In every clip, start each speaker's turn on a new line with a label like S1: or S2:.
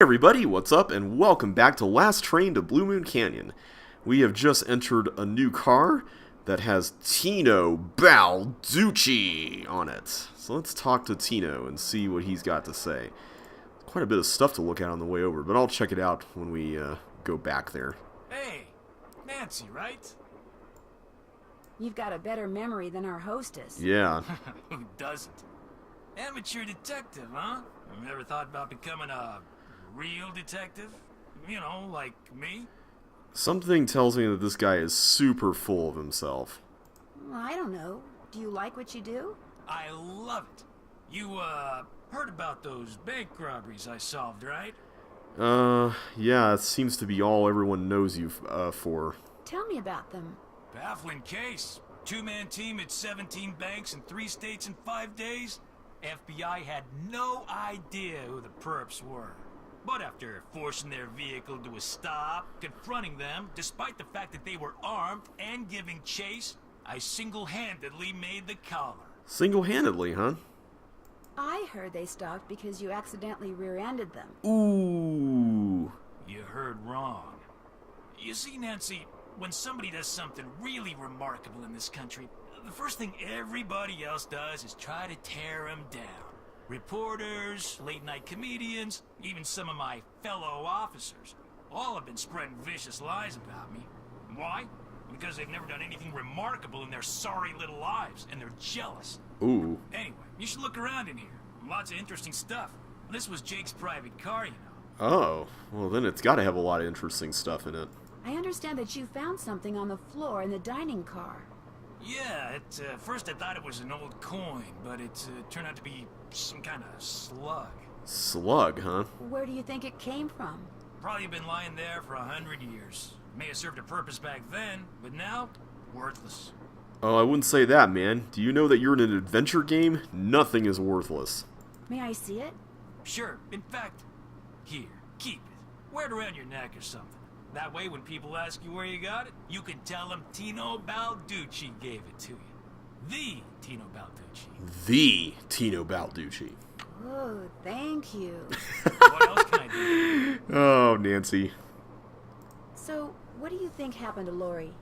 S1: Everybody, what's up, and welcome back to Last Train to Blue Moon Canyon. We have just entered a new car that has Tino Balducci on it. So let's talk to Tino and see what he's got to say. Quite a bit of stuff to look at on the way over, but I'll check it out when we go back there.
S2: Hey, Nancy, right?
S3: You've got a better memory than our hostess.
S1: Yeah.
S2: Who doesn't? Amateur detective, huh? Ever thought about becoming a real detective? You know, like me?
S1: Something tells me that this guy is super full of himself.
S3: Well, I don't know. Do you like what you do?
S2: I love it. You, heard about those bank robberies I solved, right?
S1: Yeah, it seems to be all everyone knows you for.
S3: Tell me about them.
S2: Baffling case. Two-man team at 17 banks in 3 states in 5 days. FBI had no idea who the perps were. But after forcing their vehicle to a stop, confronting them, despite the fact that they were armed and giving chase, I single-handedly made the collar.
S1: Single-handedly, huh?
S3: I heard they stopped because you accidentally rear-ended them.
S1: Ooh.
S2: You heard wrong. You see, Nancy, when somebody does something really remarkable in this country, the first thing everybody else does is try to tear them down. Reporters, late-night comedians, even some of my fellow officers, all have been spreading vicious lies about me. Why? Because they've never done anything remarkable in their sorry little lives, and they're jealous.
S1: Ooh.
S2: Anyway, you should look around in here. Lots of interesting stuff. This was Jake's private car, you know.
S1: Oh, well then it's got to have a lot of interesting stuff in it.
S3: I understand that you found something on the floor in the dining car.
S2: Yeah, at first I thought it was an old coin, but it turned out to be some kind of slug.
S1: Slug, huh?
S3: Where do you think it came from?
S2: Probably been lying there for 100 years. May have served a purpose back then, but now, worthless.
S1: Oh, I wouldn't say that, man. Do you know that you're in an adventure game? Nothing is worthless.
S3: May I see it?
S2: Sure, in fact, here, keep it. Wear it around your neck or something. That way, when people ask you where you got it, you can tell them Tino Balducci gave it to you. The Tino Balducci.
S1: The Tino Balducci.
S3: Oh, thank you.
S2: What else can I do?
S1: Oh, Nancy.
S3: So, what do you think happened to Lori?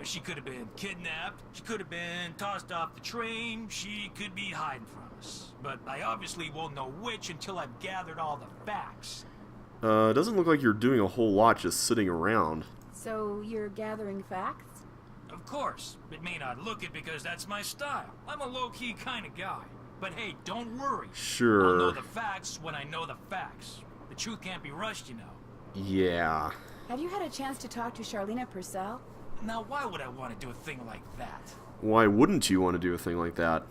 S2: She could have been kidnapped. She could have been tossed off the train. She could be hiding from us. But I obviously won't know which until I've gathered all the facts.
S1: It doesn't look like you're doing a whole lot just sitting around.
S3: So, you're gathering facts?
S2: Of course. It may not look it because that's my style. I'm a low-key kind of guy. But hey, don't worry.
S1: Sure.
S2: I'll know the facts when I know the facts. The truth can't be rushed, you know.
S1: Yeah.
S3: Have you had a chance to talk to Charlena Purcell?
S2: Now, why would I want to do a thing like that?
S1: Why wouldn't you want to do a thing like that?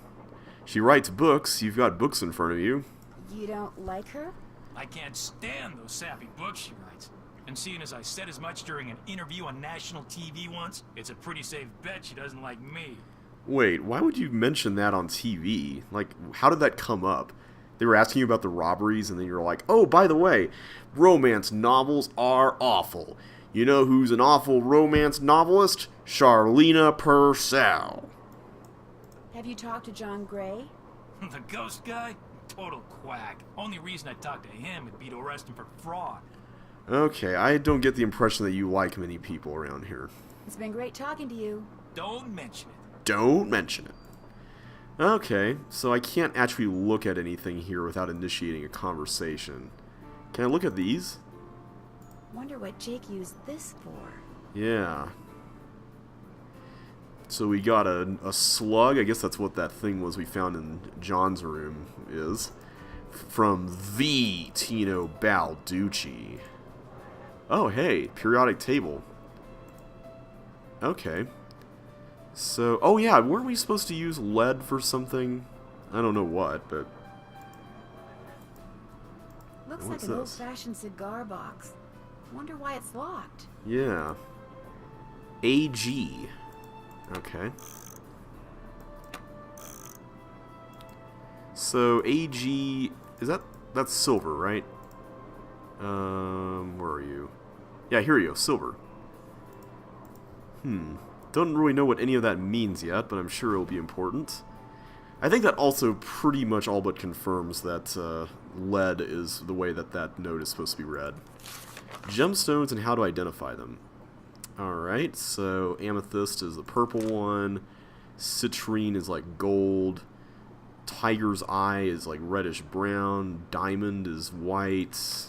S1: She writes books. You've got books in front of you.
S3: You don't like her?
S2: I can't stand those sappy books she writes. And seeing as I said as much during an interview on national TV once, it's a pretty safe bet she doesn't like me.
S1: Wait, why would you mention that on TV? Like, how did that come up? They were asking you about the robberies, and then you're like, oh, by the way, romance novels are awful. You know who's an awful romance novelist? Charlena Purcell.
S3: Have you talked to John Gray?
S2: The ghost guy? Total quack. Only reason I talked to him would be to arrest him for fraud.
S1: Okay, I don't get the impression that you like many people around here.
S3: It's been great talking to you.
S2: Don't mention it.
S1: Don't mention it. Okay, so I can't actually look at anything here without initiating a conversation. Can I look at these?
S3: Wonder what Jake used this for.
S1: Yeah. So we got a slug. I guess that's what that thing was we found in John's room is. From the Tino Balducci. Oh, hey, periodic table. Okay. So, oh yeah, weren't we supposed to use lead for something? I don't know what, but...
S3: Looks
S1: What's
S3: like an
S1: this?
S3: old-fashioned cigar box. Wonder why it's locked.
S1: Yeah. AG. Okay. So, AG... That's silver, right? Where are you? Yeah, here you go, silver. Don't really know what any of that means yet, but I'm sure it'll be important. I think that also pretty much all but confirms that lead is the way that that note is supposed to be read. Gemstones and how to identify them. Alright, so amethyst is the purple one. Citrine is like gold. Tiger's eye is like reddish brown. Diamond is white.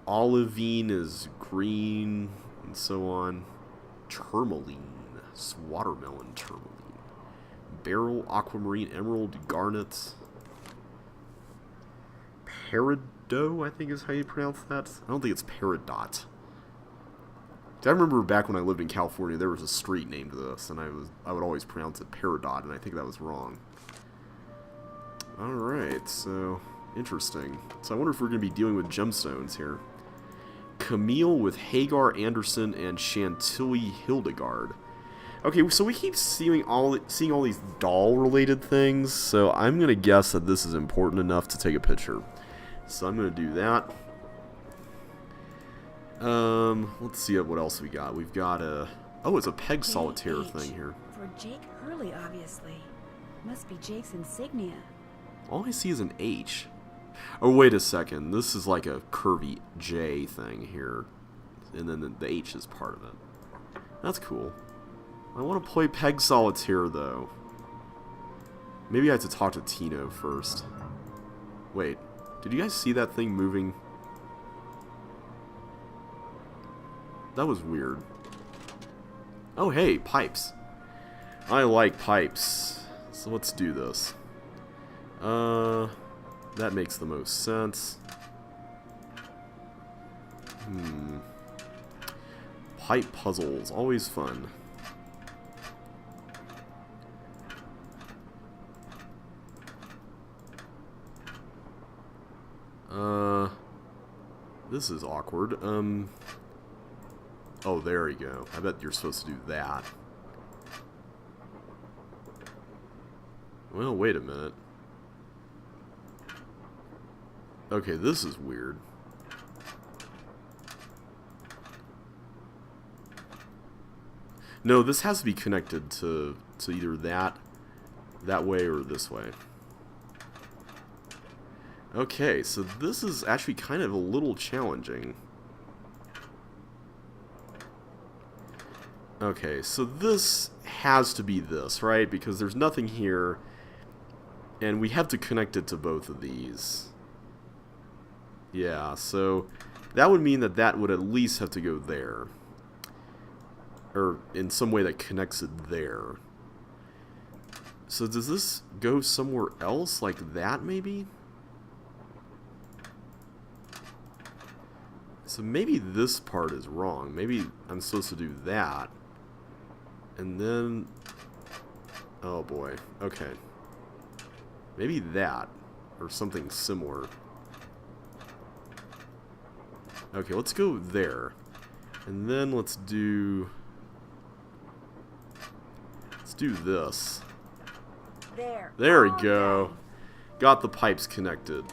S1: Olivine is green, and so on. Tourmaline. Watermelon tourmaline. Beryl, aquamarine, emerald, garnet. Peridot, I think is how you pronounce that. I don't think it's peridot. I remember back when I lived in California, there was a street named this, and I would always pronounce it peridot, and I think that was wrong. Alright, so interesting. So I wonder if we're going to be dealing with gemstones here. Camille with Hagar Anderson and Chantilly Hildegard. Okay, so we keep seeing all these doll-related things, so I'm going to guess that this is important enough to take a picture. So I'm going to do that. Let's see what else we got. We've got a... Oh, it's a peg solitaire thing here.
S3: For Jake Hurley, obviously. Must be Jake's insignia.
S1: All I see is an H. Oh, wait a second. This is like a curvy J thing here. And then the H is part of it. That's cool. I want to play peg solitaire, though. Maybe I have to talk to Tino first. Wait. Did you guys see that thing moving? That was weird. Oh, hey, pipes. I like pipes. So let's do this. That makes the most sense. Pipe puzzles, always fun. This is awkward. Oh, there you go. I bet you're supposed to do that. Well, wait a minute. Okay, this is weird. No, this has to be connected to either that way or this way. Okay, so this is actually kind of a little challenging. Okay, so this has to be this, right? Because there's nothing here, and we have to connect it to both of these. Yeah, so that would mean that would at least have to go there. Or in some way that connects it there. So does this go somewhere else, like that maybe? So maybe this part is wrong. Maybe I'm supposed to do that. And then... Oh boy. Okay. Maybe that. Or something similar. Okay, let's go there. And then let's do... Let's do this. There we go. Got the pipes connected.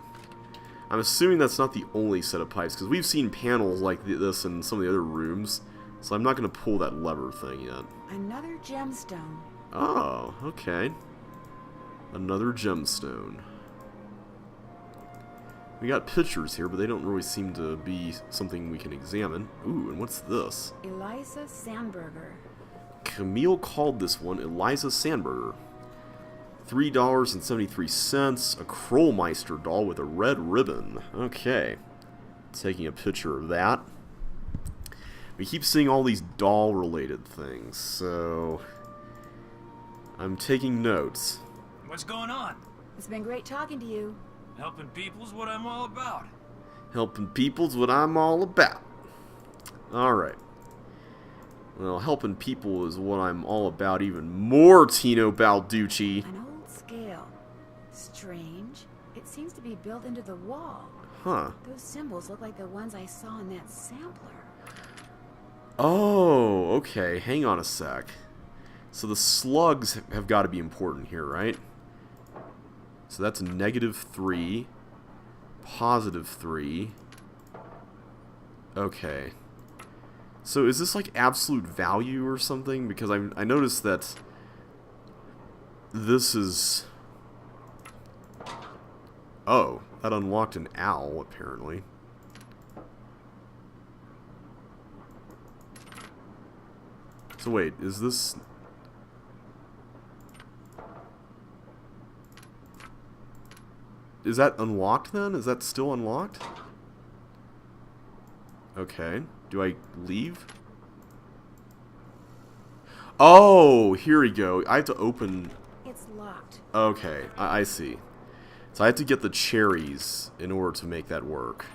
S1: I'm assuming that's not the only set of pipes, because we've seen panels like this in some of the other rooms, so I'm not going to pull that lever thing yet.
S3: Another gemstone.
S1: Oh, okay. Another gemstone. We got pictures here, but they don't really seem to be something we can examine. Ooh, and what's this?
S3: Eliza Sandberger.
S1: Camille called this one Eliza Sandberger. $3.73, a Krollmeister doll with a red ribbon. Okay. Taking a picture of that. We keep seeing all these doll-related things, so... I'm taking notes.
S2: What's going on?
S3: It's been great talking to you.
S2: Helping people's what I'm all about.
S1: Helping people's what I'm all about. Alright. Well, helping people is what I'm all about even more, Tino Balducci.
S3: An old scale. Strange. It seems to be built into the wall.
S1: Huh.
S3: Those symbols look like the ones I saw in that sampler.
S1: Oh, okay. Hang on a sec. So the slugs have got to be important here, right? So that's -3, +3. Okay. So is this like absolute value or something? Because I noticed that this is... Oh, that unlocked an owl, apparently. So wait, is this... Is that unlocked then? Is that still unlocked? Okay. Do I leave? Oh, here we go. I have to open...
S3: It's locked.
S1: Okay, I see. So I have to get the cherries in order to make that work.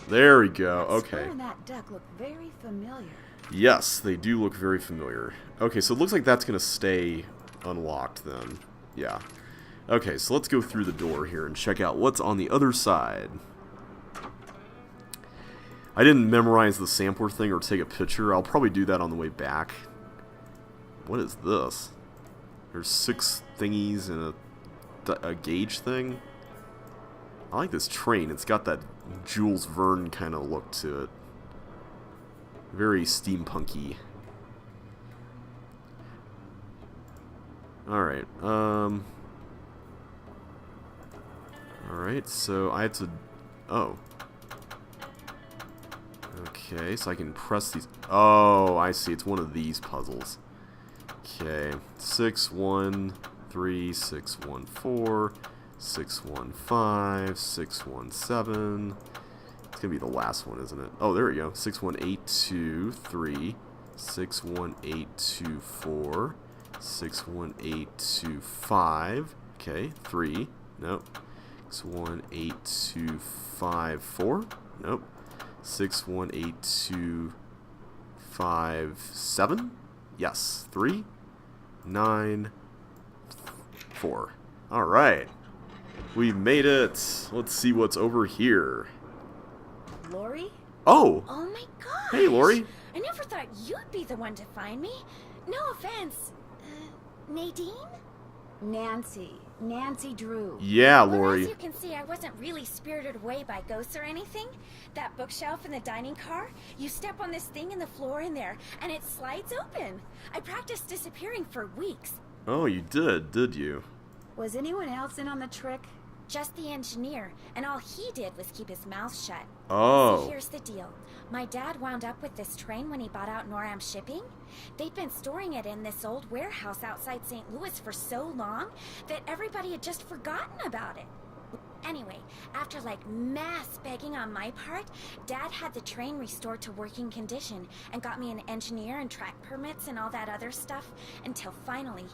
S1: There we go. Okay.
S3: Square and that duck look very familiar.
S1: Yes, they do look very familiar. Okay, so it looks like that's going to stay unlocked then. Yeah. Okay, so let's go through the door here and check out what's on the other side. I didn't memorize the sampler thing or take a picture. I'll probably do that on the way back. What is this? There's 6 thingies and a gauge thing. I like this train. It's got that Jules Verne kind of look to it. Very steampunky. Alright, Alright, so I had to... Oh. Okay, so I can press these... Oh, I see. It's one of these puzzles. Okay. 6, 1, 3, 6, 1, 4, 6, 1, 5, 6, 1, 7. It's gonna be the last one, isn't it? Oh, there we go. 6, 1, 8, 2, 3, 6, 1, 8, 2, 4, 6, 1, 8, 2, 5. Okay, 3. Nope. 6, 1, 8, 2, 5, 4. Nope. 6, 1, 8, 2, 5, 7. Yes. 3, 9, 4. Alright. We made it. Let's see what's over here.
S3: Lori?
S1: Oh!
S4: Oh my gosh!
S1: Hey, Lori.
S4: I never thought you'd be the one to find me. No offense. Nadine?
S3: Nancy Drew.
S1: Yeah,
S4: Well,
S1: Lori.
S4: as you can see, I wasn't really spirited away by ghosts or anything. That bookshelf in the dining car, you step on this thing in the floor in there, and it slides open. I practiced disappearing for weeks.
S1: Oh, you did you?
S3: Was anyone else in on the trick?
S4: Just the engineer, and all he did was keep his mouth shut.
S1: Oh.
S4: So here's the deal. My dad wound up with this train when he bought out Noram Shipping. They'd been storing it in this old warehouse outside St. Louis for so long that everybody had just forgotten about it. Anyway, after like mass begging on my part, Dad had the train restored to working condition and got me an engineer and track permits and all that other stuff until finally,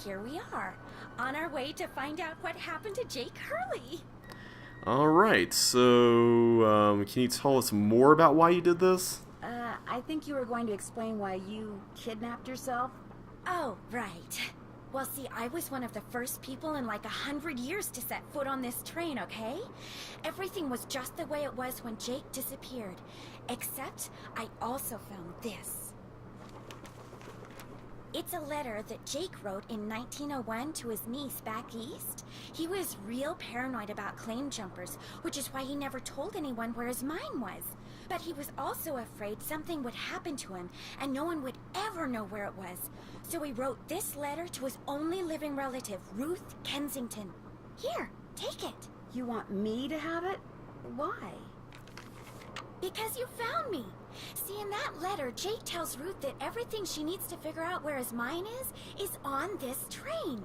S4: here we are, on our way to find out what happened to Jake Hurley.
S1: Alright, so, can you tell us more about why you did this?
S3: I think you were going to explain why you kidnapped yourself.
S4: Oh, right. Well, see, I was one of the first people in like 100 years to set foot on this train, okay? Everything was just the way it was when Jake disappeared. Except, I also found this. It's a letter that Jake wrote in 1901 to his niece back east. He was real paranoid about claim jumpers, which is why he never told anyone where his mine was. But he was also afraid something would happen to him, and no one would ever know where it was. So he wrote this letter to his only living relative, Ruth Kensington. Here, take it.
S3: You want me to have it? Why?
S4: Because you found me. See, in that letter, Jake tells Ruth that everything she needs to figure out where his mine is on this train.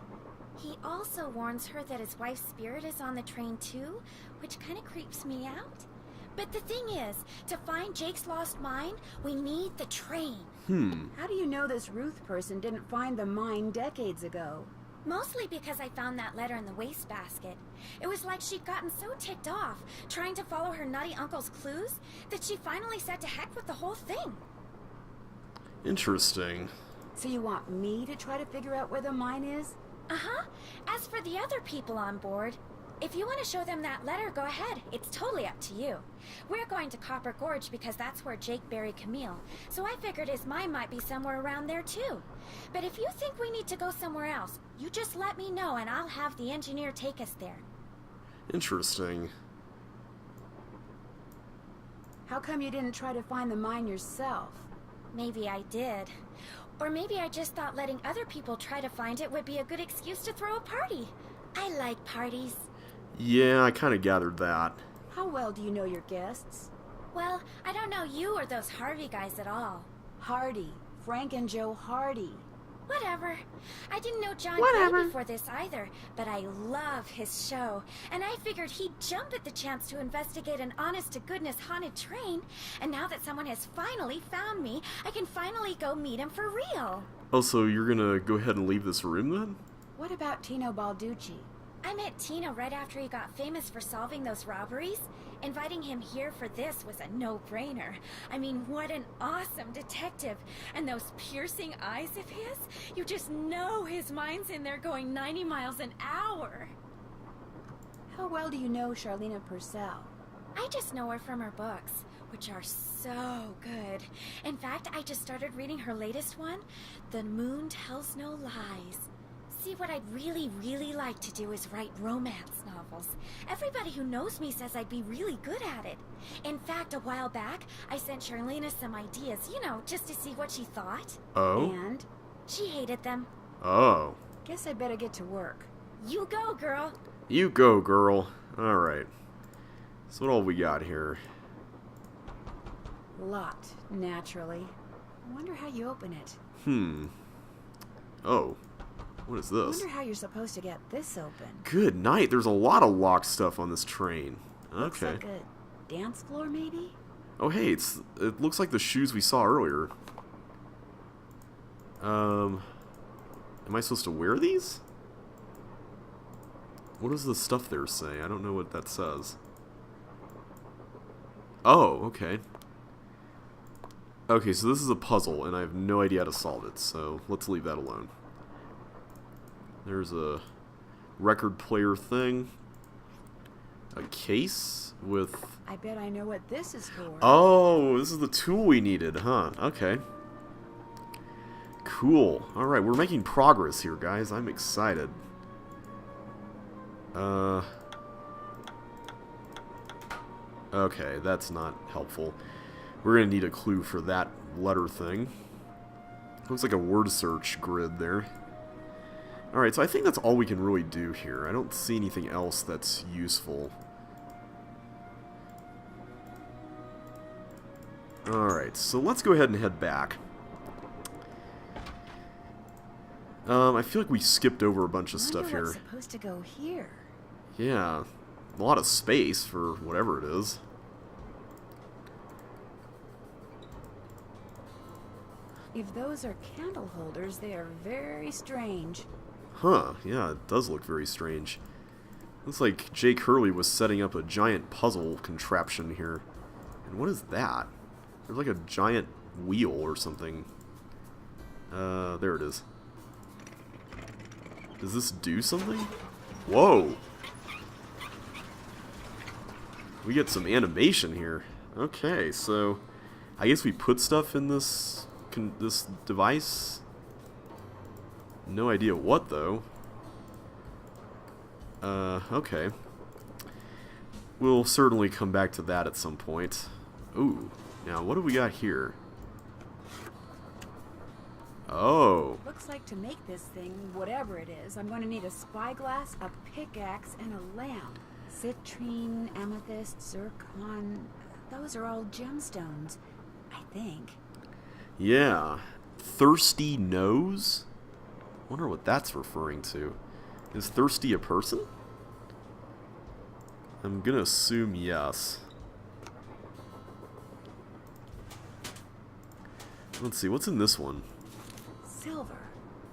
S4: He also warns her that his wife's spirit is on the train too, which kind of creeps me out. But the thing is, to find Jake's lost mine, we need the train.
S3: How do you know this Ruth person didn't find the mine decades ago?
S4: Mostly because I found that letter in the wastebasket. It was like she'd gotten so ticked off, trying to follow her nutty uncle's clues, that she finally said to heck with the whole thing.
S1: Interesting.
S3: So you want me to try to figure out where the mine is?
S4: Uh-huh. As for the other people on board, if you want to show them that letter, go ahead. It's totally up to you. We're going to Copper Gorge because that's where Jake buried Camille, so I figured his mine might be somewhere around there too. But if you think we need to go somewhere else, you just let me know and I'll have the engineer take us there.
S1: Interesting.
S3: How come you didn't try to find the mine yourself?
S4: Maybe I did. Or maybe I just thought letting other people try to find it would be a good excuse to throw a party. I like parties.
S1: Yeah, I kind of gathered that.
S3: How well do you know your guests?
S4: Well, I don't know you or those Harvey guys at all.
S3: Hardy. Frank and Joe Hardy.
S4: Whatever. I didn't know John
S3: Whatever.
S4: Gray before this either, but I love his show, and I figured he'd jump at the chance to investigate an honest-to-goodness haunted train, and now that someone has finally found me, I can finally go meet him for real.
S1: Oh, so you're gonna go ahead and leave this room then?
S3: What about Tino Balducci?
S4: I met Tino right after he got famous for solving those robberies. Inviting him here for this was a no-brainer. I mean, what an awesome detective. And those piercing eyes of his, you just know his mind's in there going 90 miles an hour.
S3: How well do you know Charlena Purcell?
S4: I just know her from her books, which are so good. In fact, I just started reading her latest one, The Moon Tells No Lies. See, what I'd really like to do is write romance novels. Everybody who knows me says I'd be really good at it. In fact, a while back, I sent Charlena some ideas, you know, just to see what she thought.
S1: Oh?
S3: And?
S4: She hated them.
S1: Oh.
S3: Guess I better get to work.
S4: You go, girl.
S1: You go, girl. Alright. So what all we got here?
S3: Locked, naturally. I wonder how you open it.
S1: Oh. What is
S3: I
S1: this?
S3: wonder how you're supposed to get this open.
S1: Good night. There's a lot of locked stuff on this train.
S3: Looks
S1: Okay.
S3: like a dance floor, maybe?
S1: Oh, hey, it looks like the shoes we saw earlier. Am I supposed to wear these? What does the stuff there say? I don't know what that says. Oh, okay. Okay, so this is a puzzle, and I have no idea how to solve it, so let's leave that alone. There's a record player thing. A case with...
S3: I bet I know what this is for.
S1: Oh, this is the tool we needed, huh? Okay. Cool. Alright, we're making progress here, guys. I'm excited. Okay, that's not helpful. We're gonna need a clue for that letter thing. Looks like a word search grid there. Alright, so I think that's all we can really do here. I don't see anything else that's useful. Alright, so let's go ahead and head back. I feel like we skipped over a bunch of stuff
S3: Wonder
S1: here.
S3: what's supposed to go here.
S1: Yeah, a lot of space for whatever it is.
S3: If those are candle holders, they are very strange.
S1: Huh, yeah, it does look very strange. Looks like Jake Hurley was setting up a giant puzzle contraption here. And what is that? There's like a giant wheel or something. There it is. Does this do something? Whoa! We get some animation here. Okay, so I guess we put stuff in this device. No idea what though. Okay. We'll certainly come back to that at some point. Ooh, now what do we got here? Oh.
S3: Looks like to make this thing, whatever it is, I'm going to need a spyglass, a pickaxe, and a lamp. Citrine, amethyst, zircon, those are all gemstones, I think.
S1: Yeah. Thirsty nose? Wonder what that's referring to. Is Thirsty a person? I'm gonna assume yes. Let's see, what's in this one?
S3: Silver.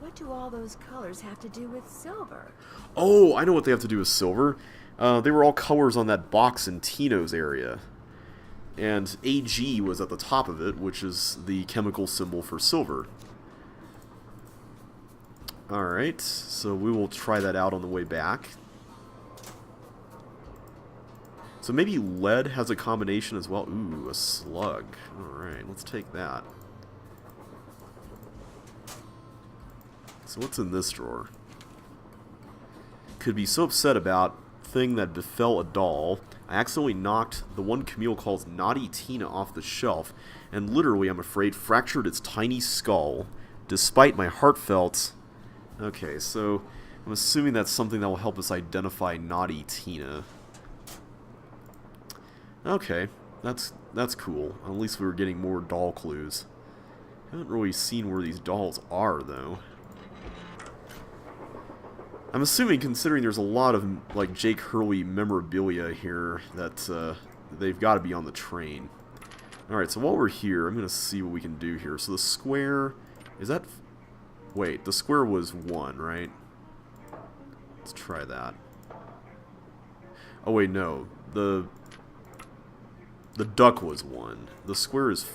S3: What do all those colors have to do with silver?
S1: Oh, I know what they have to do with silver. They were all colors on that box in Tino's area. And AG was at the top of it, which is the chemical symbol for silver. Alright, so we will try that out on the way back. So maybe lead has a combination as well. Ooh, a slug. Alright, let's take that. So what's in this drawer? Could be so upset about thing that befell a doll. I accidentally knocked the one Camille calls Naughty Tina off the shelf, and literally, I'm afraid, fractured its tiny skull, despite my heartfelt... Okay, so I'm assuming that's something that will help us identify naughty Tina. Okay, that's cool. At least we were getting more doll clues. Haven't really seen where these dolls are, though. I'm assuming, considering there's a lot of, like, Jake Hurley memorabilia here, that they've got to be on the train. Alright, so while we're here, I'm going to see what we can do here. So the square, is that... Wait, the square was 1, right? Let's try that. Oh wait, no. The duck was 1. The square is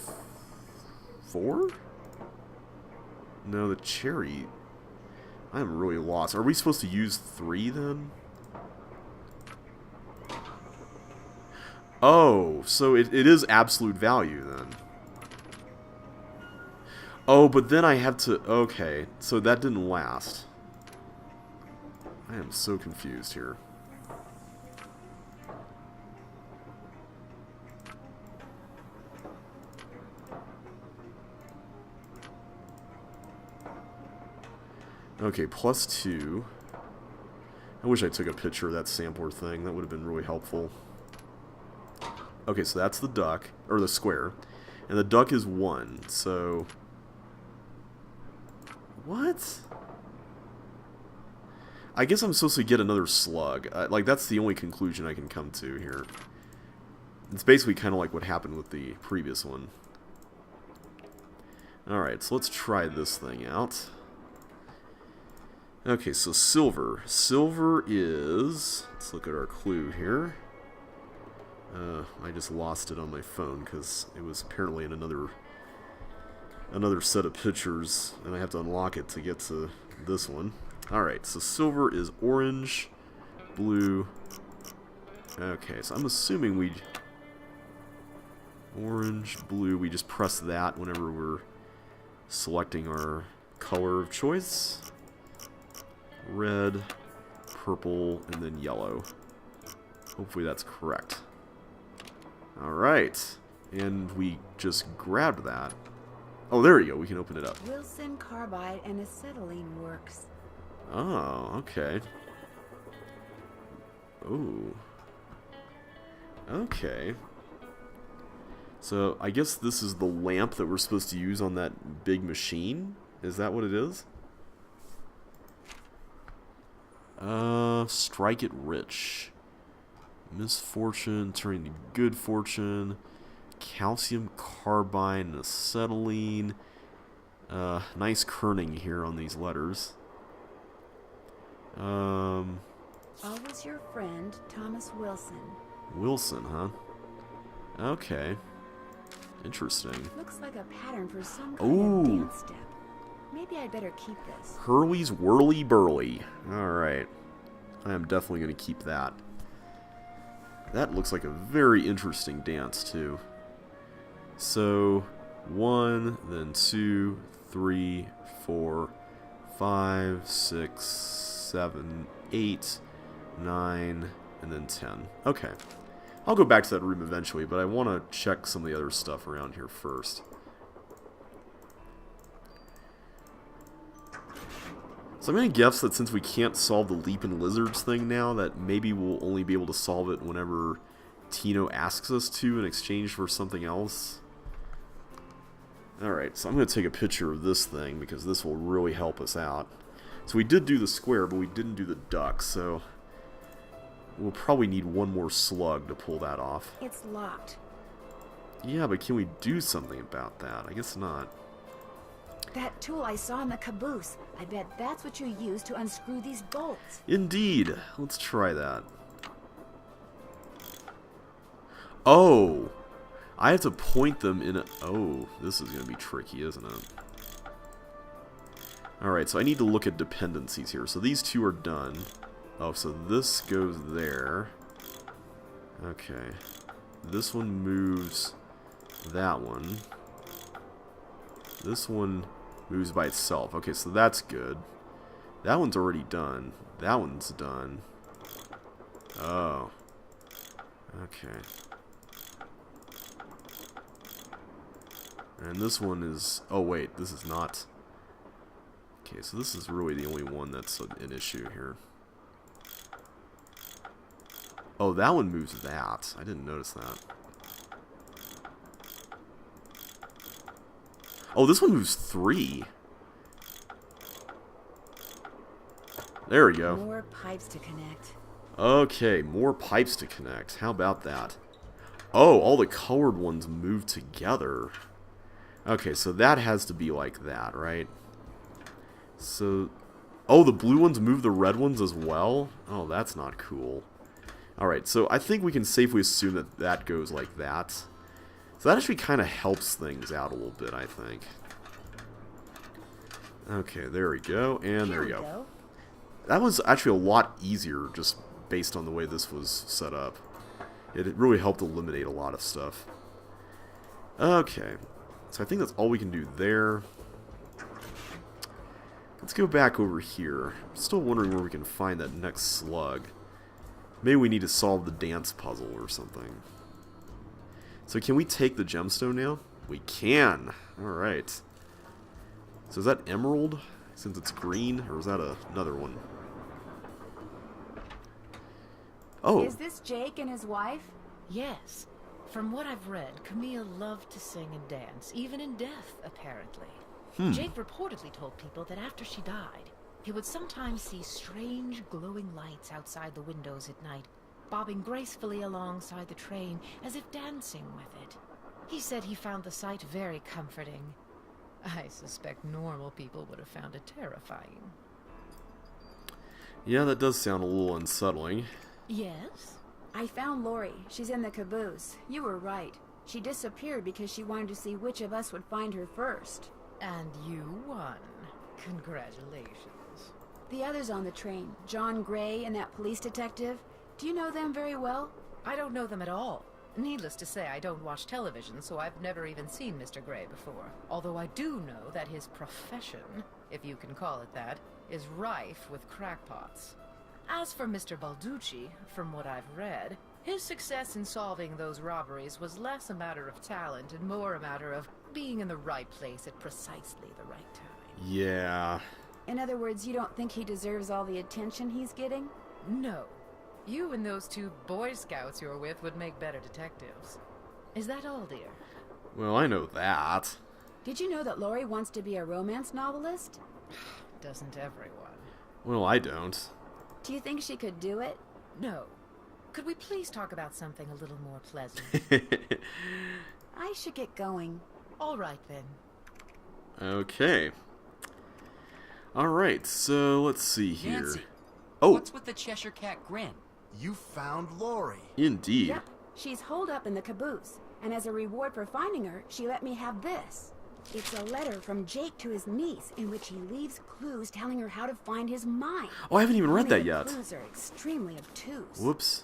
S1: 4? No, the cherry... I'm really lost. Are we supposed to use 3 then? Oh, so it is absolute value then. Oh, but then I have to... Okay, so that didn't last. I am so confused here. Okay, +2. I wish I took a picture of that sampler thing. That would have been really helpful. Okay, so that's the duck, or the square. And the duck is 1, so... What? I guess I'm supposed to get another slug. Like, that's the only conclusion I can come to here. It's basically kind of like what happened with the previous one. Alright, so let's try this thing out. Okay, so silver. Silver is... Let's look at our clue here. I just lost it on my phone because it was apparently in another set of pictures, and I have to unlock it to get to this one. Alright, so silver is orange, blue. Okay, so I'm assuming we... Orange, blue, we just press that whenever we're selecting our color of choice. Red, purple, and then yellow. Hopefully that's correct. Alright, and we just grabbed that. Oh, there we go, we can open it up.
S3: Wilson carbide and acetylene works.
S1: Oh, okay. Ooh. Okay. So, I guess this is the lamp that we're supposed to use on that big machine? Is that what it is? Strike it rich. Misfortune turning to good fortune. Calcium carbide and acetylene. Nice kerning here on these letters.
S3: Always your friend, Thomas Wilson.
S1: Wilson, huh? Okay. Interesting.
S3: Looks like a pattern for some kind of
S1: Ooh.
S3: dance step. Maybe I'd better keep this.
S1: Hurley's Whirly Burly. Alright. I am definitely going to keep that. That looks like a very interesting dance, too. So, 1, then 2, 3, 4, 5, 6, 7, 8, 9, and then 10. Okay. I'll go back to that room eventually, but I want to check some of the other stuff around here first. So I'm going to guess that since we can't solve the leaping lizards thing now, that maybe we'll only be able to solve it whenever Tino asks us to in exchange for something else. Alright, so I'm going to take a picture of this thing because this will really help us out. So we did do the square, but we didn't do the duck, so we'll probably need one more slug to pull that off.
S3: It's locked.
S1: Yeah, but can we do something about that? I guess not.
S3: That tool I saw in the caboose. I bet that's what you use to unscrew these bolts.
S1: Indeed. Let's try that. Oh! I have to point them in a... Oh, this is going to be tricky, isn't it? Alright, so I need to look at dependencies here. So these two are done. Oh, so this goes there. Okay. This one moves that one. This one moves by itself. Okay, so that's good. That one's already done. That one's done. Oh. Okay. And this one is... Oh, wait. This is not... Okay, so this is really the only one that's an issue here. Oh, that one moves that. I didn't notice that. Oh, this one moves 3. There we go.
S3: More pipes to connect.
S1: Okay, more pipes to connect. How about that? Oh, all the colored ones move together. Okay, so that has to be like that, right? So, oh, the blue ones move the red ones as well? Oh, that's not cool. Alright, so I think we can safely assume that that goes like that. So that actually kind of helps things out a little bit, I think. Okay, there we go, and there we go. That was actually a lot easier just based on the way this was set up. It really helped eliminate a lot of stuff. Okay, so I think that's all we can do there. Let's go back over here. I'm still wondering where we can find that next slug. Maybe we need to solve the dance puzzle or something. So can we take the gemstone now? We can! Alright. So is that emerald, since it's green, or is that another one? Oh!
S3: Is this Jake and his wife?
S5: Yes. From what I've read, Camille loved to sing and dance, even in death, apparently. Jake reportedly told people that after she died, he would sometimes see strange glowing lights outside the windows at night, bobbing gracefully alongside the train as if dancing with it. He said he found the sight very comforting. I suspect normal people would have found it terrifying.
S1: Yeah, that does sound a little unsettling.
S5: Yes?
S3: I found Lori. She's in the caboose. You were right. She disappeared because she wanted to see which of us would find her first.
S5: And you won. Congratulations.
S3: The others on the train, John Gray and that police detective, do you know them very well?
S5: I don't know them at all. Needless to say, I don't watch television, so I've never even seen Mr. Gray before. Although I do know that his profession, if you can call it that, is rife with crackpots. As for Mr. Balducci, from what I've read, his success in solving those robberies was less a matter of talent and more a matter of being in the right place at precisely the right time.
S1: Yeah.
S3: In other words, you don't think he deserves all the attention he's getting?
S5: No. You and those 2 Boy Scouts you're with would make better detectives. Is that all, dear?
S1: Well, I know that.
S3: Did you know that Lori wants to be a romance novelist?
S5: Doesn't everyone?
S1: Well, I don't.
S3: Do you think she could do it?
S5: No. Could we please talk about something a little more pleasant?
S3: I should get going.
S5: All right, then.
S1: Okay. Alright, so let's see here.
S6: Nancy,
S1: Oh,
S6: what's with the Cheshire Cat grin?
S7: You found Lori.
S1: indeed.
S3: Yep, she's holed up in the caboose, and as a reward for finding her, she let me have this. It's a letter from Jake to his niece in which he leaves clues telling her how to find his mine.
S1: Oh, I haven't even read
S3: Only
S1: that
S3: the
S1: yet.
S3: Clues are extremely obtuse.
S1: Whoops.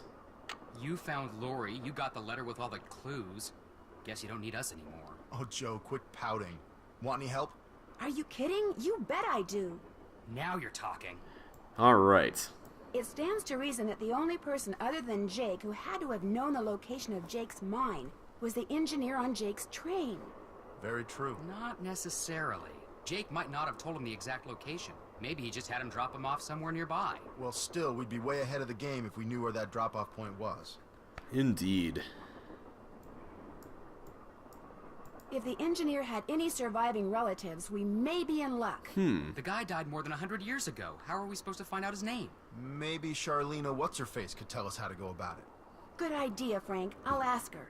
S6: You found Lori, you got the letter with all the clues. Guess you don't need us anymore.
S7: Oh, Joe, quit pouting. Want any help?
S3: Are you kidding? You bet I do.
S6: Now you're talking.
S1: Alright.
S3: It stands to reason that the only person other than Jake who had to have known the location of Jake's mine was the engineer on Jake's train.
S7: Very true.
S6: Not necessarily. Jake might not have told him the exact location. Maybe he just had him drop him off somewhere nearby.
S7: Well, still, we'd be way ahead of the game if we knew where that drop-off point was.
S1: Indeed.
S3: If the engineer had any surviving relatives, we may be in luck.
S6: The guy died more than 100 years ago. How are we supposed to find out his name?
S7: Maybe Charlena What's-Her-Face could tell us how to go about it.
S3: Good idea, Frank. I'll ask her.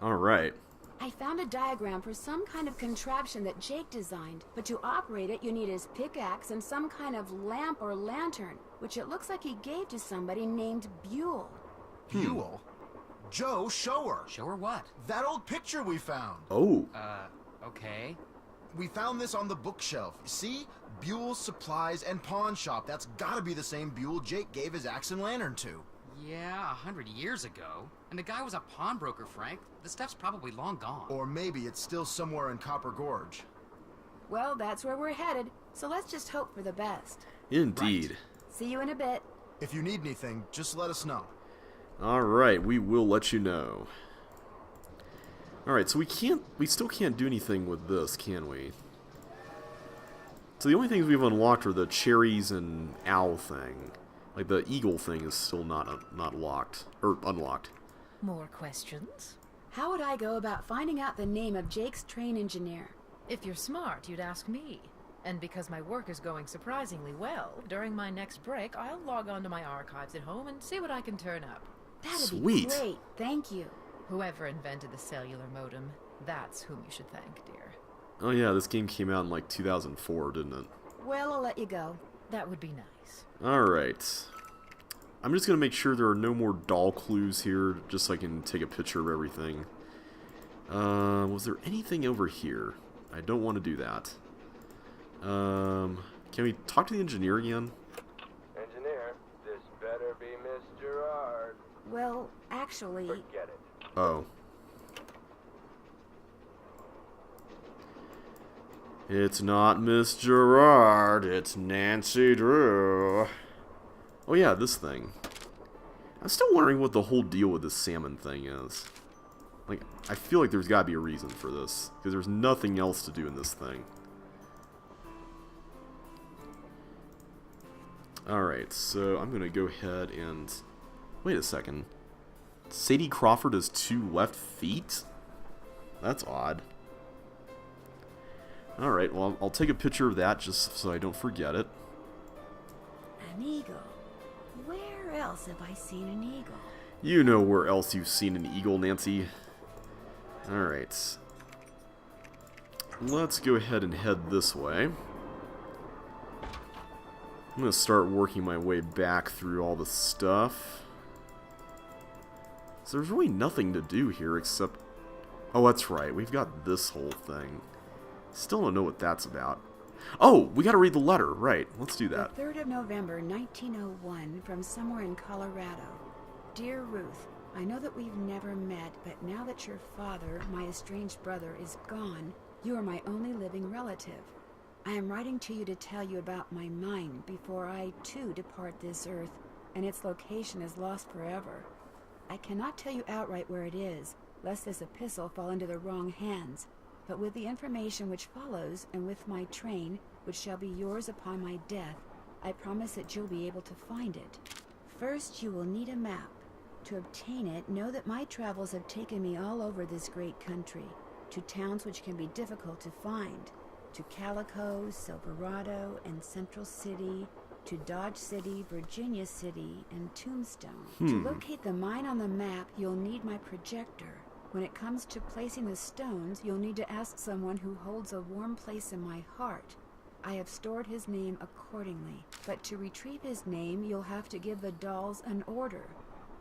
S1: Alright.
S3: I found a diagram for some kind of contraption that Jake designed, but to operate it you need his pickaxe and some kind of lamp or lantern, which it looks like he gave to somebody named Buell.
S7: Buell? Joe, show her!
S6: Show her what?
S7: That old picture we found!
S1: Oh.
S6: Okay.
S7: We found this on the bookshelf. See? Buell's Supplies and Pawn Shop. That's gotta be the same Buell Jake gave his axe and lantern to.
S6: Yeah, 100 years ago. And the guy was a pawnbroker, Frank. The stuff's probably long gone.
S7: Or maybe it's still somewhere in Copper Gorge.
S3: Well, that's where we're headed, so let's just hope for the best.
S1: Indeed.
S3: See you in a bit.
S7: If you need anything, just let us know.
S1: Alright, we will let you know. Alright, so we still can't do anything with this, can we? So the only things we've unlocked are the cherries and owl thing. Like the eagle thing is still not locked or unlocked.
S5: More questions?
S3: How would I go about finding out the name of Jake's train engineer?
S5: If you're smart, you'd ask me. And because my work is going surprisingly well, during my next break, I'll log on to my archives at home and see what I can turn up.
S3: That'd
S1: Sweet.
S3: be great. Thank you.
S5: Whoever invented the cellular modem, that's whom you should thank, dear.
S1: Oh yeah, this game came out in like 2004, didn't it?
S3: Well, I'll let you go.
S5: That would be nice.
S1: Alright. I'm just going to make sure there are no more doll clues here, just so I can take a picture of everything. Was there anything over here? I don't want to do that. Can we talk to the engineer again?
S8: Engineer, this better be Miss Gerard.
S3: Well, actually,
S8: Forget it.
S1: Oh. It's not Miss Gerard, it's Nancy Drew. Oh yeah, this thing. I'm still wondering what the whole deal with this salmon thing is. Like, I feel like there's gotta be a reason for this, because there's nothing else to do in this thing. Alright, so I'm gonna go ahead and... Wait a second. Sadie Crawford has 2 left feet? That's odd. Alright, well, I'll take a picture of that just so I don't forget it.
S3: an eagle. Where else have I seen an eagle?
S1: You know where else you've seen an eagle, Nancy. Alright. Let's go ahead and head this way. I'm going to start working my way back through all the stuff. So there's really nothing to do here except... Oh, that's right. We've got this whole thing. Still don't know what that's about. Oh, we got to read the letter. Right. Let's do that.
S3: The 3rd of November, 1901, from somewhere in Colorado. Dear Ruth, I know that we've never met, but now that your father, my estranged brother, is gone, you are my only living relative. I am writing to you to tell you about my mind before I, too, depart this earth, and its location is lost forever. I cannot tell you outright where it is, lest this epistle fall into the wrong hands, but with the information which follows, and with my train, which shall be yours upon my death, I promise that you'll be able to find it. First, you will need a map. To obtain it, know that my travels have taken me all over this great country, to towns which can be difficult to find, to Calico, Silverado, and Central City, to Dodge City, Virginia City, and Tombstone. To locate the mine on the map, you'll need my projector. When it comes to placing the stones, you'll need to ask someone who holds a warm place in my heart. I have stored his name accordingly, but to retrieve his name, you'll have to give the dolls an order.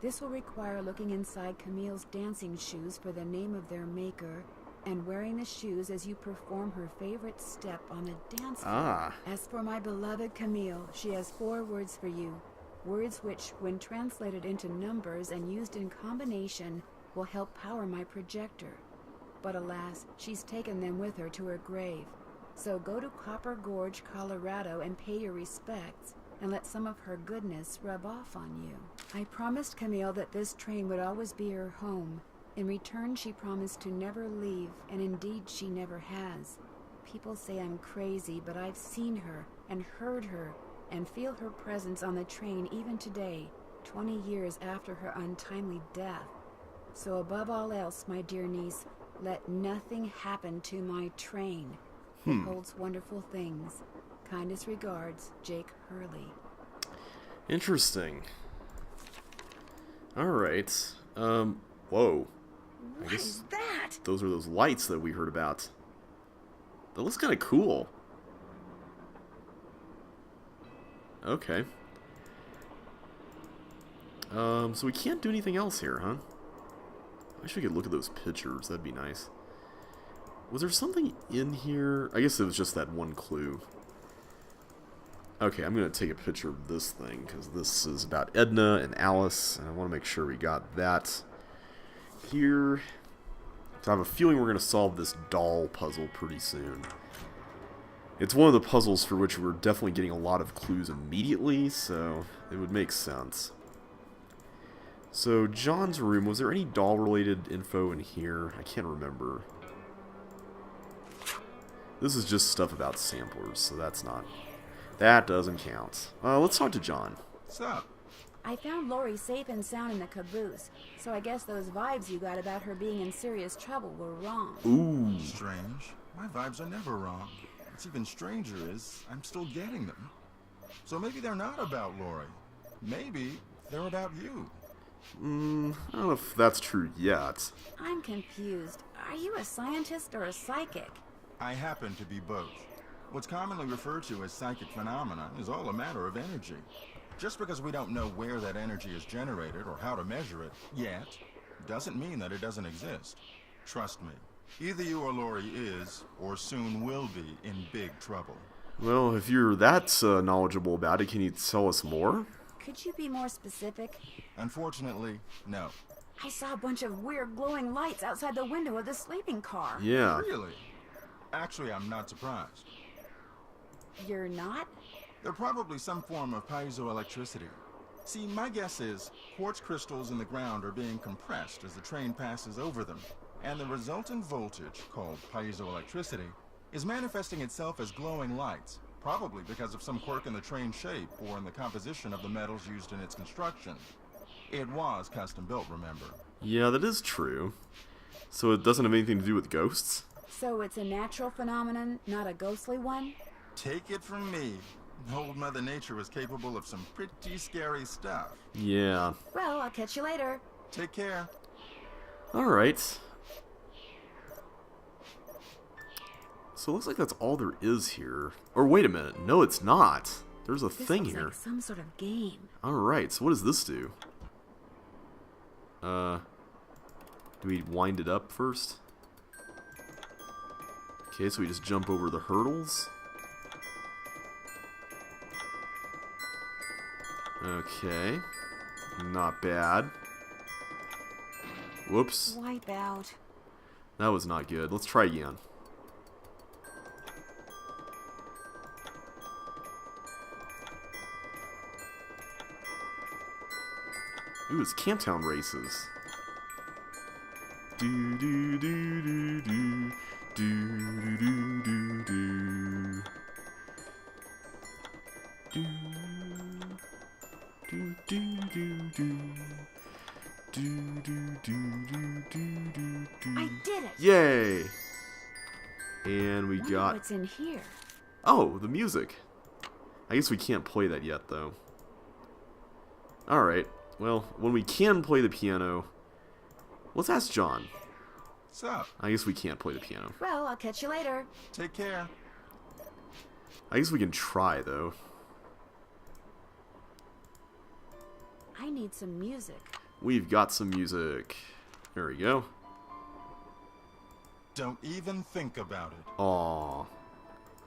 S3: This will require looking inside Camille's dancing shoes for the name of their maker, and wearing the shoes as you perform her favorite step on the dance floor.
S1: Ah.
S3: As for my beloved Camille, she has 4 words for you. Words which, when translated into numbers and used in combination, will help power my projector. But alas, she's taken them with her to her grave. So go to Copper Gorge, Colorado, and pay your respects, and let some of her goodness rub off on you. I promised Camille that this train would always be her home. In return, she promised to never leave, and indeed she never has. People say I'm crazy, but I've seen her, and heard her, and feel her presence on the train even today, 20 years after her untimely death. So above all else, my dear niece, let nothing happen to my train. It holds wonderful things. Kindest regards, Jake Hurley.
S1: Interesting. Alright. Whoa.
S3: What is that?
S1: Those are those lights that we heard about. That looks kind of cool. Okay. So we can't do anything else here, huh? I wish we could look at those pictures. That'd be nice. Was there something in here? I guess it was just that one clue. Okay, I'm going to take a picture of this thing, because this is about Edna and Alice, and I want to make sure we got that here. So I have a feeling we're going to solve this doll puzzle pretty soon. It's one of the puzzles for which we're definitely getting a lot of clues immediately, so it would make sense. So, John's room, was there any doll-related info in here? I can't remember. This is just stuff about samplers, so that doesn't count. Let's talk to John.
S7: What's up?
S3: I found Lori safe and sound in the caboose, so I guess those vibes you got about her being in serious trouble were wrong.
S1: Ooh.
S7: Strange. My vibes are never wrong. What's even stranger is I'm still getting them. So maybe they're not about Lori. Maybe they're about you.
S1: I don't know if that's true yet.
S3: I'm confused. Are you a scientist or a psychic?
S7: I happen to be both. What's commonly referred to as psychic phenomena is all a matter of energy. Just because we don't know where that energy is generated or how to measure it yet, doesn't mean that it doesn't exist. Trust me, either you or Lori is, or soon will be, in big trouble.
S1: Well, if you're that knowledgeable about it, can you tell us more?
S3: Could you be more specific?
S7: Unfortunately, no.
S3: I saw a bunch of weird glowing lights outside the window of the sleeping car.
S1: Yeah.
S7: Really? Actually, I'm not surprised.
S3: You're not?
S7: They're probably some form of piezoelectricity. See, my guess is quartz crystals in the ground are being compressed as the train passes over them, and the resultant voltage, called piezoelectricity, is manifesting itself as glowing lights, probably because of some quirk in the train's shape or in the composition of the metals used in its construction. It was custom built, remember?
S1: Yeah, that is true. So it doesn't have anything to do with ghosts?
S3: So it's a natural phenomenon, not a ghostly one?
S7: Take it from me. Old Mother Nature is capable of some pretty scary stuff.
S1: Yeah.
S3: Well, I'll catch you later.
S7: Take care.
S1: Alright. So it looks like that's all there is here. Or wait a minute. No, it's not. There's a
S3: This
S1: thing
S3: looks
S1: here.
S3: like some sort of game.
S1: Alright, so what does this do? Do we wind it up first? Okay, so we just jump over the hurdles. Okay. Not bad. Whoops.
S3: Wipe out.
S1: That was not good. Let's try again. Ooh, it's Camptown races. Do do do do do do do do do do do do do do do do do do do.
S3: I did it!
S1: Yay! And we
S3: Wonder
S1: got
S3: what's in here.
S1: oh, the music. I guess we can't play that yet though. Alright. Well, when we can play the piano, let's ask John.
S7: What's up?
S1: I guess we can't play the piano.
S3: Well, I'll catch you later.
S7: Take care.
S1: I guess we can try, though.
S3: I need some music.
S1: We've got some music. There we go.
S7: Don't even think about it.
S1: Aw.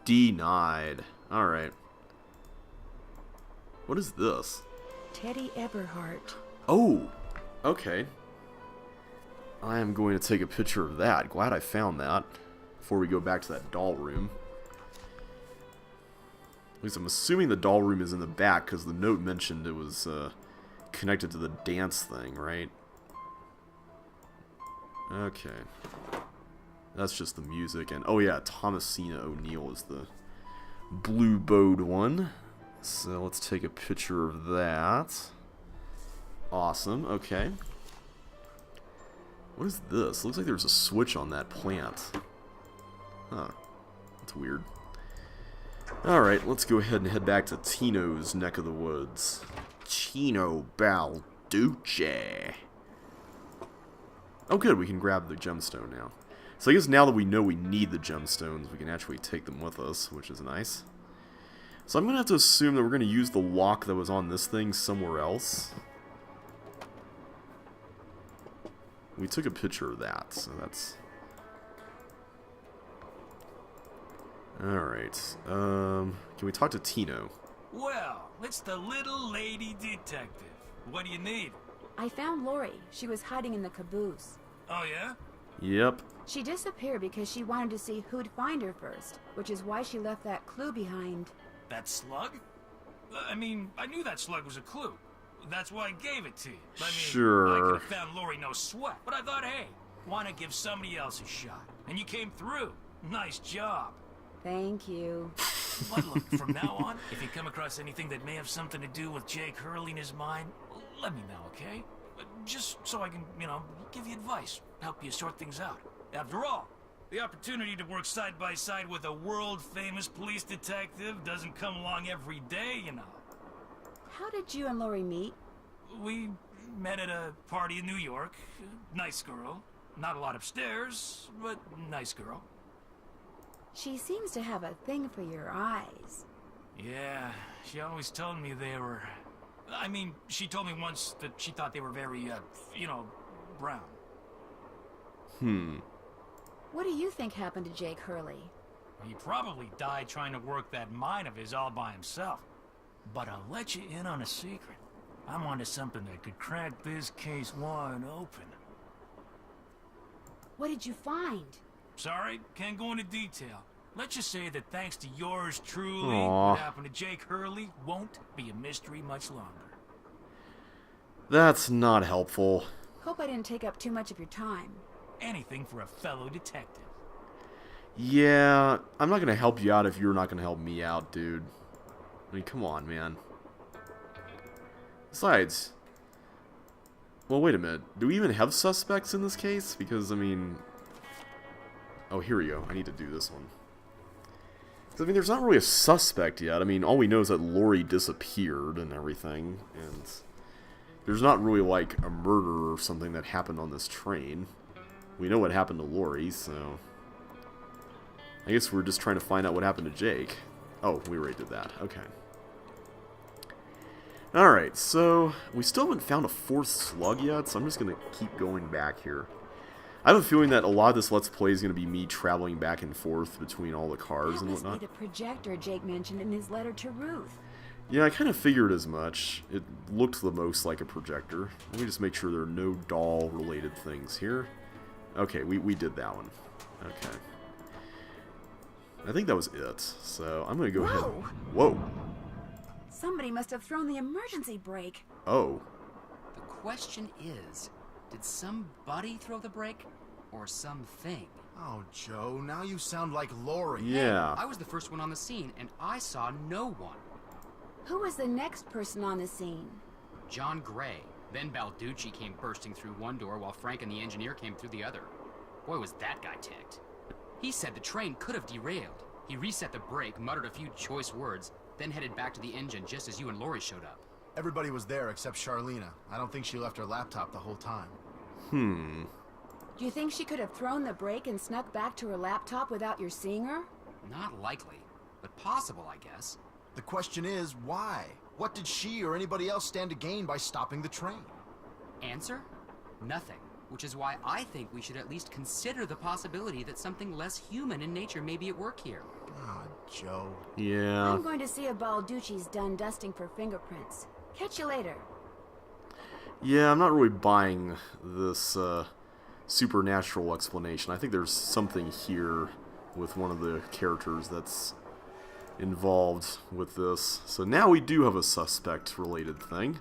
S1: Denied. Alright. What is this?
S3: Teddy Eberhardt.
S1: Oh! Okay. I am going to take a picture of that. Glad I found that. Before we go back to that doll room. At least I'm assuming the doll room is in the back, because the note mentioned it was connected to the dance thing, right? Okay. That's just the music. And oh yeah, Thomasina O'Neill is the blue-bowed one. So let's take a picture of that. Awesome, okay. What is this? Looks like there's a switch on that plant. Huh. That's weird. Alright, let's go ahead and head back to Tino's neck of the woods. Chino Balducci. Oh good, we can grab the gemstone now. So I guess now that we know we need the gemstones, we can actually take them with us, which is nice. So I'm going to have to assume that we're going to use the lock that was on this thing somewhere else. We took a picture of that, so that's... Alright, can we talk to Tino?
S2: Well, it's the little lady detective. What do you need?
S3: I found Lori. She was hiding in the caboose.
S2: Oh, yeah?
S1: Yep.
S3: She disappeared because she wanted to see who'd find her first, which is why she left that clue behind.
S2: That slug? I mean, I knew that slug was a clue. That's why I gave it to you. I mean,
S1: Sure.
S2: I could have found Lori no sweat. But I thought, hey, why not give somebody else a shot? And you came through. Nice job.
S3: Thank you.
S2: But look, from now on, if you come across anything that may have something to do with Jake Hurley and his mind, let me know, okay? Just so I can, give you advice, help you sort things out. After all, the opportunity to work side by side with a world-famous police detective doesn't come along every day,
S3: How did you and Lori meet?
S2: We met at a party in New York. Nice girl. Not a lot upstairs, but nice girl.
S3: She seems to have a thing for your eyes.
S2: Yeah, she always told me they were... she told me once that she thought they were very, brown.
S3: What do you think happened to Jake Hurley?
S2: He probably died trying to work that mine of his all by himself. But I'll let you in on a secret. I'm onto something that could crack this case wide open.
S3: What did you find?
S2: Sorry, can't go into detail. Let's just say that thanks to yours truly,
S1: Aww.
S2: what happened to Jake Hurley won't be a mystery much longer.
S1: That's not helpful.
S3: Hope I didn't take up too much of your time.
S2: Anything for a fellow detective.
S1: Yeah, I'm not gonna help you out if you're not gonna help me out, dude. I mean, come on, man. Besides... Well, wait a minute. Do we even have suspects in this case? Because, Oh, here we go. I need to do this one. 'Cause, there's not really a suspect yet. All we know is that Lori disappeared and everything. And there's not really, like, a murder or something that happened on this train. We know what happened to Lori, so... I guess we're just trying to find out what happened to Jake. Oh, we already did that. Okay. Alright, so we still haven't found a fourth slug yet, so I'm just going to keep going back here. I have a feeling that a lot of this Let's Play is going to be me traveling back and forth between all the cars and
S3: That must
S1: whatnot.
S3: be the projector Jake mentioned in his letter to Ruth.
S1: Yeah, I kind of figured as much. It looked the most like a projector. Let me just make sure there are no doll-related things here. Okay, we did that one. Okay. I think that was it, so I'm going to go ahead. Whoa!
S3: Somebody must have thrown the emergency brake.
S1: Oh.
S6: The question is, did somebody throw the brake? Or something?
S9: Oh, Joe, now you sound like Lori.
S1: Yeah.
S6: I was the first one on the scene, and I saw no one.
S3: Who was the next person on the scene?
S6: John Gray. Then Balducci came bursting through one door while Frank and the engineer came through the other. Boy, was that guy ticked. He said the train could have derailed. He reset the brake, muttered a few choice words, then headed back to the engine just as you and Lori showed up.
S9: Everybody was there except Charlena. I don't think she left her laptop the whole time.
S3: Do you think she could have thrown the brake and snuck back to her laptop without your seeing her?
S6: Not likely, but possible, I guess.
S9: The question is, why? What did she or anybody else stand to gain by stopping the train?
S6: Answer? Nothing. Which is why I think we should at least consider the possibility that something less human in nature may be at work here.
S9: Ah, Joe.
S1: Yeah.
S3: I'm going to see if Balducci's done dusting for fingerprints. Catch you later.
S1: Yeah, I'm not really buying this supernatural explanation. I think there's something here with one of the characters that's involved with this. So now we do have a suspect-related thing.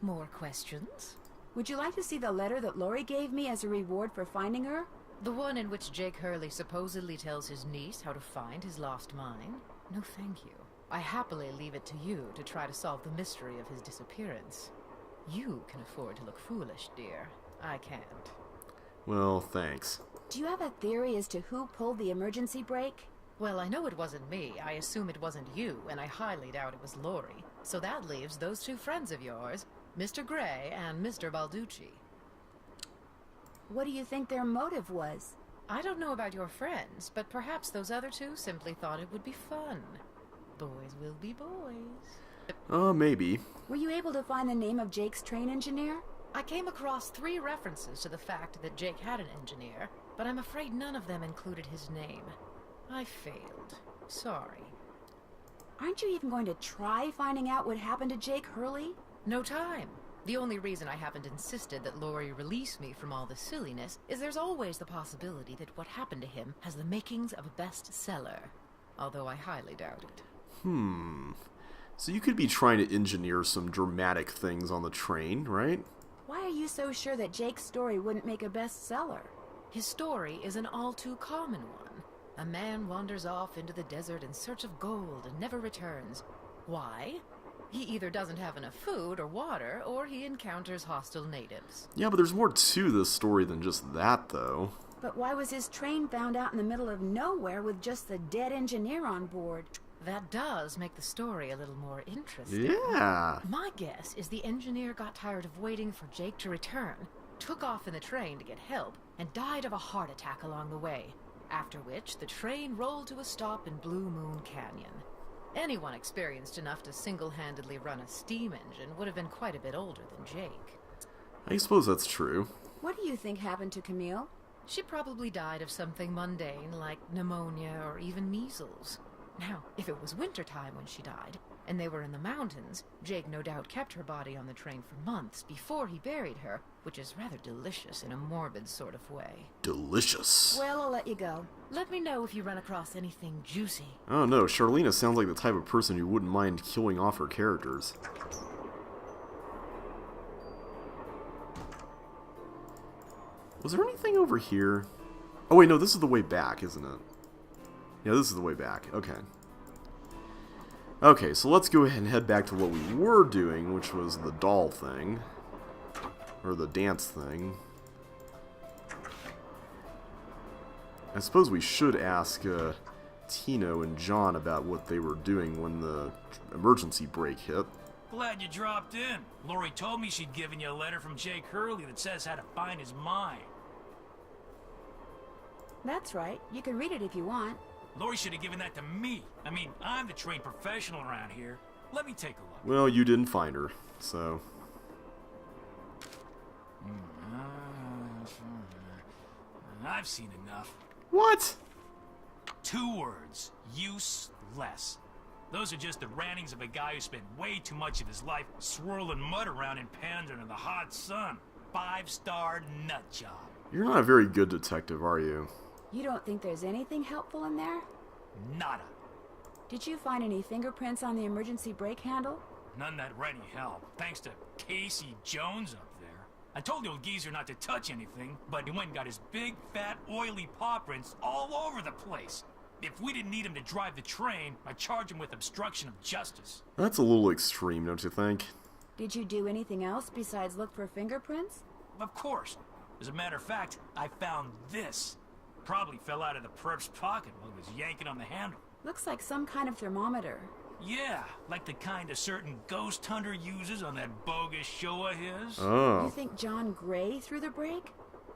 S5: More questions?
S3: Would you like to see the letter that Lori gave me as a reward for finding her?
S5: The one in which Jake Hurley supposedly tells his niece how to find his lost mine? No, thank you. I happily leave it to you to try to solve the mystery of his disappearance. You can afford to look foolish, dear. I can't.
S1: Well, thanks.
S3: Do you have a theory as to who pulled the emergency brake?
S5: Well, I know it wasn't me. I assume it wasn't you, and I highly doubt it was Lori. So that leaves those two friends of yours, Mr. Gray and Mr. Balducci.
S3: What do you think their motive was?
S5: I don't know about your friends, but perhaps those other two simply thought it would be fun. Boys will be boys.
S1: Maybe.
S3: Were you able to find the name of Jake's train engineer?
S5: I came across 3 references to the fact that Jake had an engineer, but I'm afraid none of them included his name. I failed. Sorry.
S3: Aren't you even going to try finding out what happened to Jake Hurley?
S5: No time. The only reason I haven't insisted that Lori release me from all this silliness is there's always the possibility that what happened to him has the makings of a bestseller. Although I highly doubt it.
S1: So you could be trying to engineer some dramatic things on the train, right?
S3: Why are you so sure that Jake's story wouldn't make a bestseller?
S5: His story is an all too common one. A man wanders off into the desert in search of gold and never returns. Why? He either doesn't have enough food or water, or he encounters hostile natives.
S1: Yeah, but there's more to this story than just that, though.
S3: But why was his train found out in the middle of nowhere with just the dead engineer on board?
S5: That does make the story a little more interesting.
S1: Yeah.
S5: My guess is the engineer got tired of waiting for Jake to return, took off in the train to get help, and died of a heart attack along the way, after which the train rolled to a stop in Blue Moon Canyon. Anyone experienced enough to single-handedly run a steam engine would have been quite a bit older than Jake.
S1: I suppose that's true.
S3: What do you think happened to Camille?
S5: She probably died of something mundane like pneumonia or even measles. Now, if it was wintertime when she died, and they were in the mountains, Jake no doubt kept her body on the train for months before he buried her, which is rather delicious in a morbid sort of way.
S1: Delicious.
S3: Well, I'll let you go.
S5: Let me know if you run across anything juicy.
S1: Oh no, Charlena sounds like the type of person who wouldn't mind killing off her characters. Was there anything over here? Oh wait, no, this is the way back, isn't it? Yeah, this is the way back. Okay. Okay, so let's go ahead and head back to what we were doing, which was the doll thing. Or the dance thing. I suppose we should ask Tino and John about what they were doing when the emergency brake hit.
S2: Glad you dropped in. Lori told me she'd given you a letter from Jake Hurley that says how to find his mine.
S3: That's right. You can read it if you want.
S2: Lori should have given that to me. I mean, I'm the trained professional around here. Let me take a look.
S1: Well, you didn't find her, so...
S2: I've seen enough.
S1: What?
S2: 2 words. Useless. Those are just the rantings of a guy who spent way too much of his life swirling mud around in Pandora in the hot sun. 5-star nut job.
S1: You're not a very good detective, are you?
S3: You don't think there's anything helpful in there?
S2: Nada.
S3: Did you find any fingerprints on the emergency brake handle?
S2: None that were any help, thanks to Casey Jones up there. I told the old geezer not to touch anything, but he went and got his big, fat, oily paw prints all over the place. If we didn't need him to drive the train, I'd charge him with obstruction of justice.
S1: That's a little extreme, don't you think?
S3: Did you do anything else besides look for fingerprints?
S2: Of course. As a matter of fact, I found this. Probably fell out of the perp's pocket while he was yanking on the handle.
S3: Looks like some kind of thermometer.
S2: Yeah, like the kind a certain ghost hunter uses on that bogus show of his.
S1: Oh.
S3: You think John Gray threw the brake?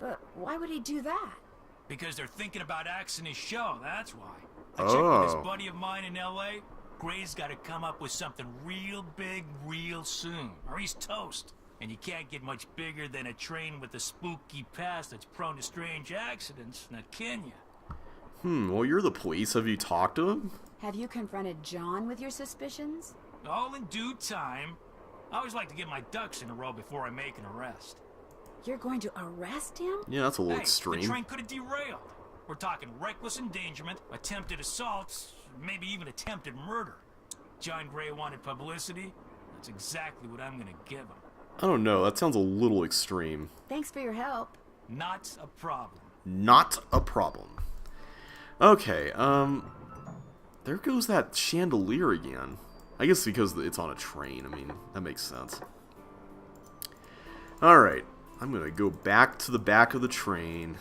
S3: But why would he do that?
S2: Because they're thinking about axing his show, that's why. I checked with this buddy of mine in L.A. Gray's got to come up with something real big real soon, or he's toast. And you can't get much bigger than a train with a spooky past that's prone to strange accidents, now can you?
S1: Well, you're the police. Have you talked to him?
S3: Have you confronted John with your suspicions?
S2: All in due time. I always like to get my ducks in a row before I make an arrest.
S3: You're going to arrest him?
S1: Yeah, that's a little
S2: Hey,
S1: extreme.
S2: the train could have derailed. We're talking reckless endangerment, attempted assaults, maybe even attempted murder. John Gray wanted publicity. That's exactly what I'm gonna give him.
S1: I don't know. That sounds a little extreme.
S3: Thanks for your help.
S2: Not a problem.
S1: Not a problem. Okay, there goes that chandelier again. I guess because it's on a train. I mean, that makes sense. Alright, I'm gonna go back to the back of the train.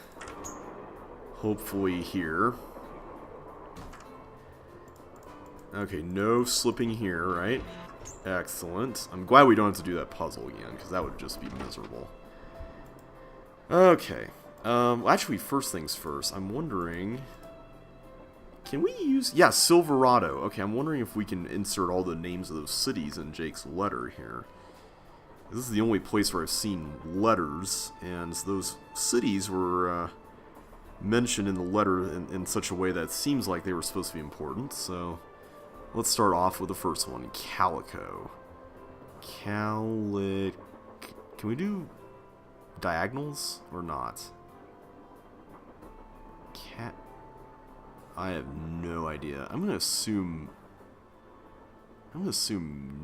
S1: Hopefully here. Okay, no slipping here, right? Excellent. I'm glad we don't have to do that puzzle again, because that would just be miserable. Okay. Actually, first things first, I'm wondering... Can we use... Yeah, Silverado. Okay, I'm wondering if we can insert all the names of those cities in Jake's letter here. This is the only place where I've seen letters, and those cities were mentioned in the letter in such a way that it seems like they were supposed to be important, so... Let's start off with the first one, Calico. Can we do diagonals or not? I have no idea. I'm gonna assume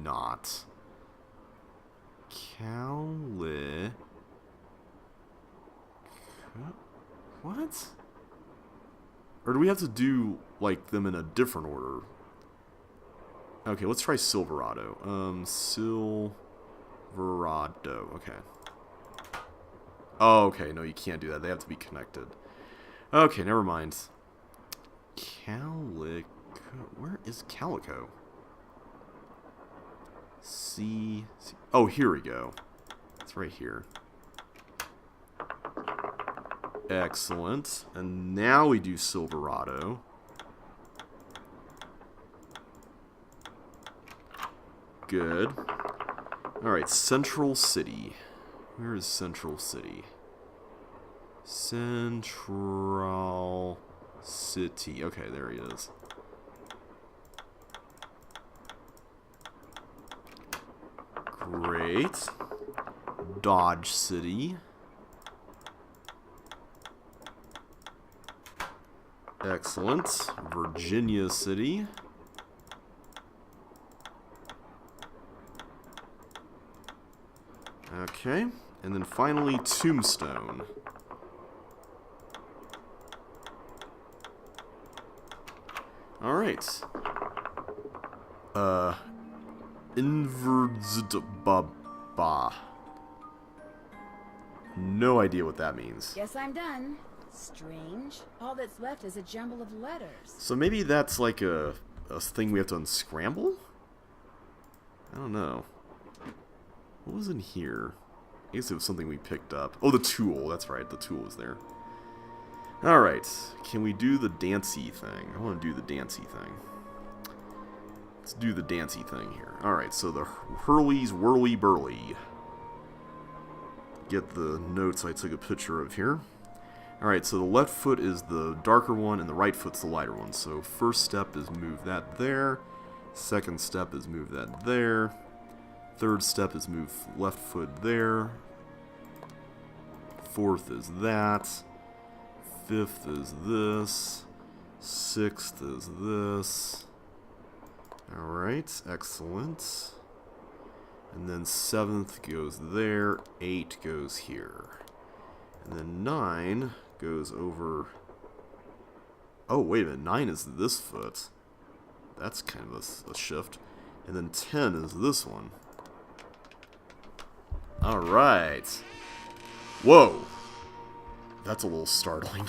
S1: not. What? Or do we have to do, like, them in a different order? Okay, let's try Silverado. Silverado. Okay. Oh, okay. No, you can't do that. They have to be connected. Okay, never mind. Calico. Where is Calico? C. Oh, here we go. It's right here. Excellent. And now we do Silverado. Good. Alright, Central City. Where is Central City? Central City. Okay, there he is. Great. Dodge City. Excellent. Virginia City. Okay. And then finally, Tombstone. Alright. Inverdzbaba. No idea what that means.
S3: Guess I'm done. Strange. All that's left is a jumble of letters.
S1: So maybe that's like a thing we have to unscramble? I don't know. What was in here? I guess it was something we picked up. Oh, the tool. That's right. The tool is there. Alright. Can we do the dancey thing? I want to do the dancey thing. Let's do the dancey thing here. Alright, so the Hurley's Whirly Burly. Get the notes I took a picture of here. Alright, so the left foot is the darker one and the right foot's the lighter one. So first step is move that there. Second step is move that there. Third step is move left foot there. Fourth is that. Fifth is this. Sixth is this. Alright, excellent. And then 7th goes there. 8 goes here. And then 9 goes over... Oh, wait a minute. 9 is this foot. That's kind of a shift. And then 10 is this one. Alright. Whoa. That's a little startling.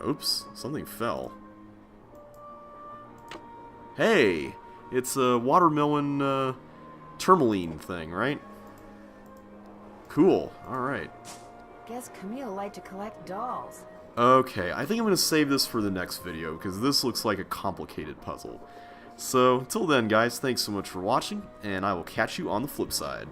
S1: Oops, something fell. Hey, it's a watermelon tourmaline thing, right? Cool, alright.
S3: Guess Camille liked to collect dolls.
S1: Okay, I think I'm going to save this for the next video, because this looks like a complicated puzzle. So, until then guys, thanks so much for watching, and I will catch you on the flip side.